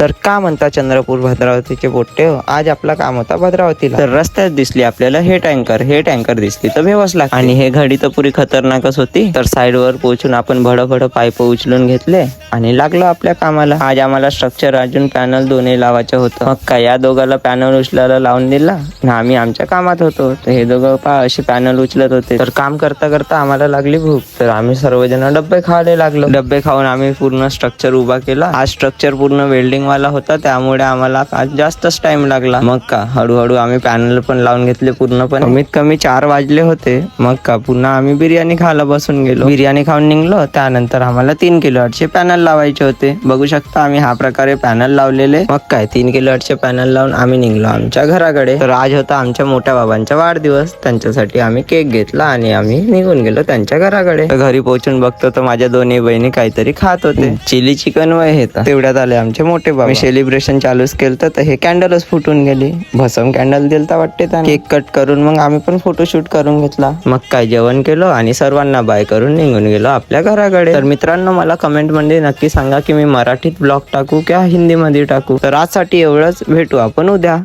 तर का म्हणता चंद्रपूर भद्रावतीचे पोट्टे हो? आज आपला काम होता भद्रावतीला, तर रस्त्यात दिसली आपल्याला हे टँकर दिसली तर भेवच लागली. आणि हे घडी तर पुरी खतरनाकच होती. तर साईड वर पोहोचून आपण भडभड पाईप उचलून घेतले आणि लागलो आपल्या कामाला. आज आम्हाला स्ट्रक्चर अजून पॅनल दोन्ही लावायचं होतं. मग काय या दोघाला पॅनल उचलायला लावून दिला आणि आम्ही आमच्या कामात होतो. तर हे दोघं असे पॅनल उचलत होते. तर काम करता करता आम्हाला लागली भूक, तर आम्ही सर्वजण डब्बे खायला लागलो. डब्बे खाऊन आम्ही पूर्ण स्ट्रक्चर उभा केला. आज स्ट्रक्चर पूर्ण वेल्डिंग वाला होता, त्यामुळे आम्हाला आज जास्तच टाइम लागला. मग का हळूहळू आम्ही पॅनल पण लावून घेतले पूर्णपणे. कमीत कमी 4 वाजले होते. मग का पुन्हा आम्ही बिर्याणी खायला बसून गेलो. बिर्याणी खाऊन निघलो. त्यानंतर आम्हाला 3 किलोवॅटचे पॅनल लावायचे होते. बघू शकता आम्ही हा प्रकारे पॅनल लावलेले. मग काय 3 किलोवॅटचे पॅनल लावून आम्ही निघलो आमच्या घराकडे. तर आज होता आमच्या मोठ्या बाबांचा वाढदिवस. त्यांच्यासाठी आम्ही केक घेतला आणि आम्ही निघून गेलो त्यांच्या घराकडे. तर घरी पोहोचून बघतो तर माझ्या दोन्ही बहिणी काहीतरी खात होते. चिली चिकन वय हे. तेवढ्यात आले आमचे मोठे बाबा. सेलिब्रेशन चालूच केलं तर हे कॅन्डलच फुटून गेली. भसम कॅन्डल दिलता वाटते त्याने. केक कट करून मग आम्ही पण फोटोशूट करून घेतला. मग काय जेवण केलं आणि सर्वांना बाय करून निघून गेलो आपल्या घराकडे. तर मित्रांनो, मला कमेंट मध्ये नक्की सांगा की मी मराठीत ब्लॉग टाकू किंवा हिंदी मध्ये टाकू. तर आजसाठी एवढंच. भेटू आपण उद्या.